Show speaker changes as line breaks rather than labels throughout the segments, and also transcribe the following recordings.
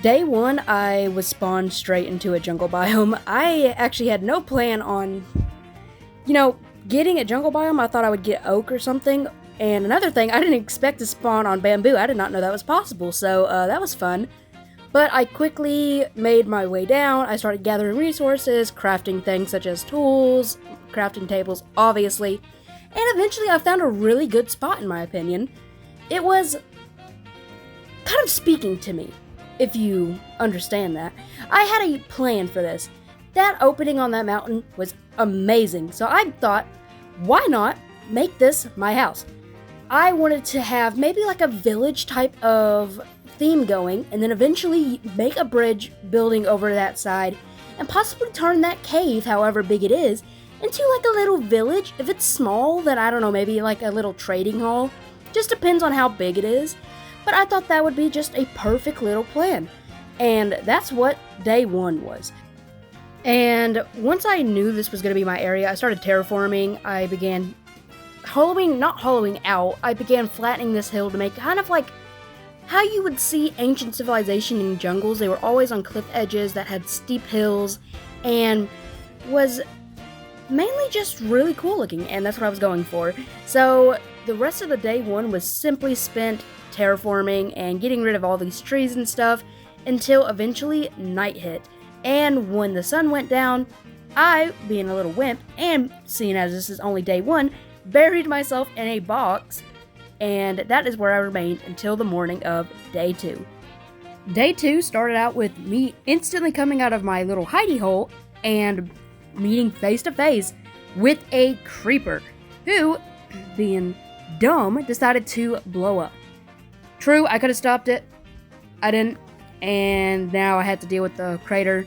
Day one, I was spawned straight into a jungle biome. I actually had no plan on, getting a jungle biome. I thought I would get oak or something. And another thing, I didn't expect to spawn on bamboo. I did not know that was possible, so that was fun. But I quickly made my way down. I started gathering resources, crafting things such as tools, crafting tables, obviously. And eventually I found a really good spot, in my opinion. It was kind of speaking to me, if you understand that. I had a plan for this. That opening on that mountain was amazing, so I thought, why not make this my house? I wanted to have maybe like a village type of theme going, and then eventually make a bridge building over that side, and possibly turn that cave, however big it is, into like a little village. If it's small, then I don't know, maybe like a little trading hall. Just depends on how big it is. But I thought that would be just a perfect little plan. And that's what day one was. And once I knew this was going to be my area, I started terraforming. I began not hollowing out. I began flattening this hill to make kind of like how you would see ancient civilization in jungles. They were always on cliff edges that had steep hills and was mainly just really cool looking, and that's what I was going for. So the rest of the day one was simply spent terraforming and getting rid of all these trees and stuff until eventually night hit. And when the sun went down, I, being a little wimp, and seeing as this is only day one, buried myself in a box, and that is where I remained until the morning of day two. Day two started out with me instantly coming out of my little hidey hole and meeting face to face with a creeper who, being dumb, decided to blow up. True, I could have stopped it. I didn't, and now I had to deal with the crater.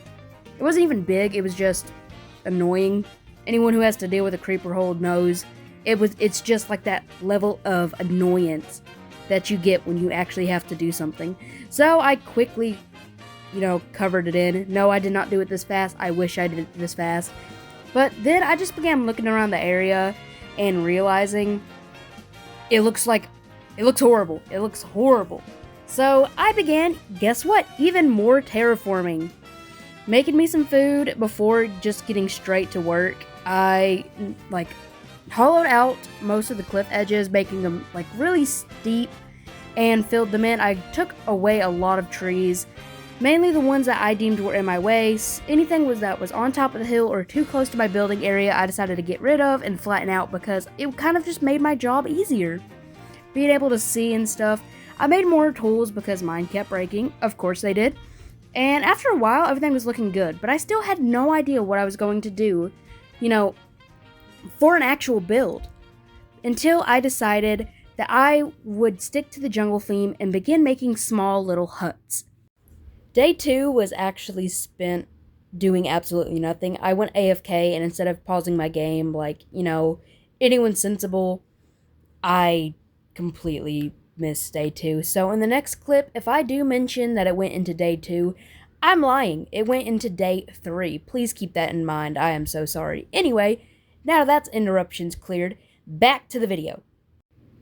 It wasn't even big, it was just annoying. Anyone who has to deal with a creeper hole knows it's just like that level of annoyance that you get when you actually have to do something. So I quickly, covered it in. No, I did not do it this fast. I wish I did it this fast. But then I just began looking around the area and realizing it looks horrible. It looks horrible. So I began, guess what? Even more terraforming. Making me some food before just getting straight to work. I, hollowed out most of the cliff edges, making them, really steep, and filled them in. I took away a lot of trees, mainly the ones that I deemed were in my way. Anything that was on top of the hill or too close to my building area, I decided to get rid of and flatten out because it kind of just made my job easier. Being able to see and stuff. I made more tools because mine kept breaking. Of course they did. And after a while, everything was looking good, but I still had no idea what I was going to do, for an actual build, until I decided that I would stick to the jungle theme and begin making small little huts. Day two was actually spent doing absolutely nothing. I went AFK, and instead of pausing my game anyone sensible, I completely missed day two. So in the next clip, if I do mention that it went into day two, I'm lying. It went into day three. Please keep that in mind. I am so sorry. Anyway, now that's interruptions cleared, back to the video.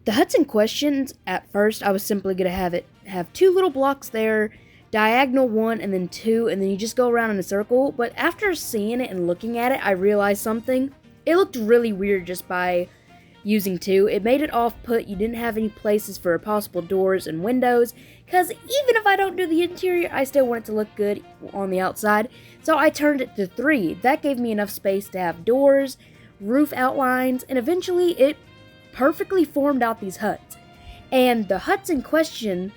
The huts in question, at first, I was simply going to have two little blocks there, diagonal one and then two, and then you just go around in a circle. But after seeing it and looking at it, I realized something. It looked really weird just by using two. It made it off-put. You didn't have any places for possible doors and windows, because even if I don't do the interior, I still want it to look good on the outside. So I turned it to three. That gave me enough space to have doors, roof outlines, and eventually it perfectly formed out these huts. And the huts in question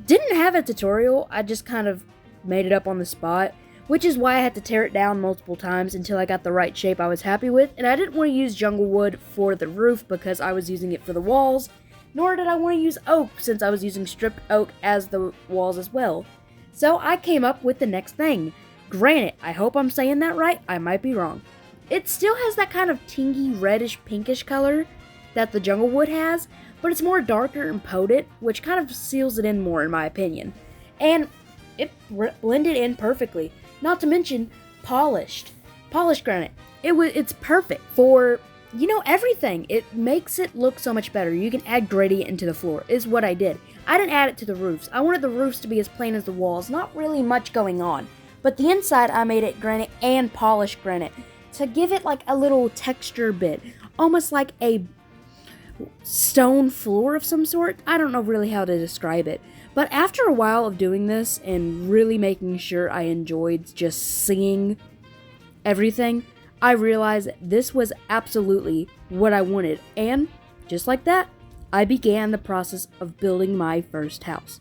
didn't have a tutorial. I just kind of made it up on the spot, which is why I had to tear it down multiple times until I got the right shape I was happy with. And I didn't want to use jungle wood for the roof because I was using it for the walls, nor did I want to use oak since I was using stripped oak as the walls as well. So I came up with the next thing. Granite. I hope I'm saying that right. I might be wrong. It still has that kind of tingy reddish pinkish color that the jungle wood has, but it's more darker and potent, which kind of seals it in more in my opinion. And it blended in perfectly. Not to mention polished granite. It's perfect for everything. It makes it look so much better. You can add gradient into the floor, is what I did. I didn't add it to the roofs. I wanted the roofs to be as plain as the walls, not really much going on. But the inside, I made it granite and polished granite to give it like a little texture bit, almost like a stone floor of some sort. I don't know really how to describe it. But after a while of doing this and really making sure I enjoyed just seeing everything, I realized this was absolutely what I wanted. And just like that, I began the process of building my first house.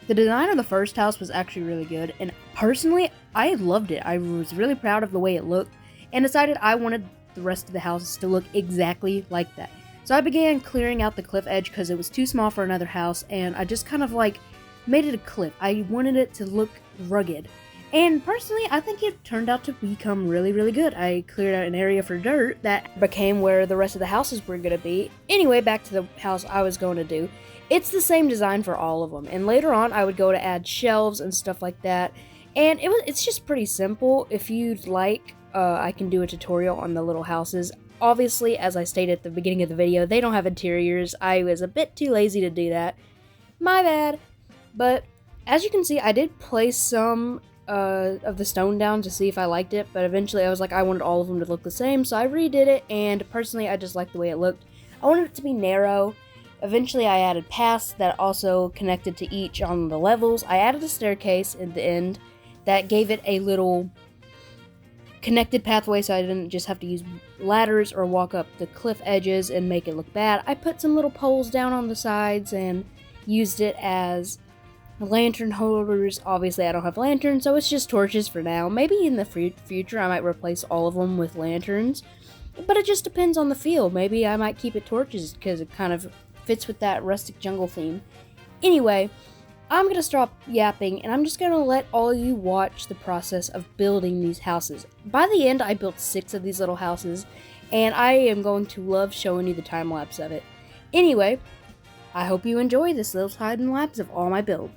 The design of the first house was actually really good, and personally, I loved it. I was really proud of the way it looked, and decided I wanted the rest of the houses to look exactly like that. So I began clearing out the cliff edge because it was too small for another house, and I just kind of like made it a cliff. I wanted it to look rugged. And personally, I think it turned out to become really, really good. I cleared out an area for dirt that became where the rest of the houses were going to be. Anyway, back to the house I was going to do. It's the same design for all of them, and later on I would go to add shelves and stuff like that, and it's just pretty simple. If you'd like, I can do a tutorial on the little houses. Obviously, as I stated at the beginning of the video, they don't have interiors. I was a bit too lazy to do that. My bad. But as you can see, I did place some of the stone down to see if I liked it, but eventually I was like, I wanted all of them to look the same, so I redid it, and personally I just liked the way it looked. I wanted it to be narrow. Eventually I added paths that also connected to each on the levels. I added a staircase at the end that gave it a little connected pathway so I didn't just have to use ladders or walk up the cliff edges and make it look bad. I put some little poles down on the sides and used it as lantern holders. Obviously I don't have lanterns, so it's just torches for now. Maybe in the future I might replace all of them with lanterns, but it just depends on the feel. Maybe I might keep it torches because it kind of fits with that rustic jungle theme. Anyway, I'm gonna stop yapping and I'm just gonna let all of you watch the process of building these houses. By the end, I built 6 of these little houses, and I am going to love showing you the time lapse of it. Anyway, I hope you enjoy this little time lapse of all my build.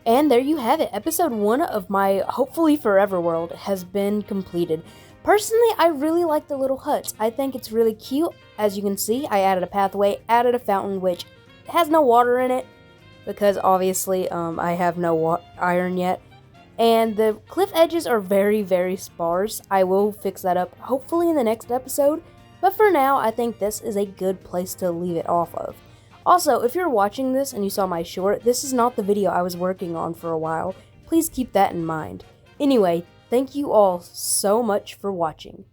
And there you have it. Episode 1 of my hopefully forever world has been completed. Personally, I really like the little huts. I think it's really cute. As you can see, I added a pathway, added a fountain, which has no water in it, because obviously I have no iron yet. And the cliff edges are very, very sparse. I will fix that up hopefully in the next episode. But for now, I think this is a good place to leave it off of. Also, if you're watching this and you saw my short, this is not the video I was working on for a while. Please keep that in mind. Anyway, thank you all so much for watching.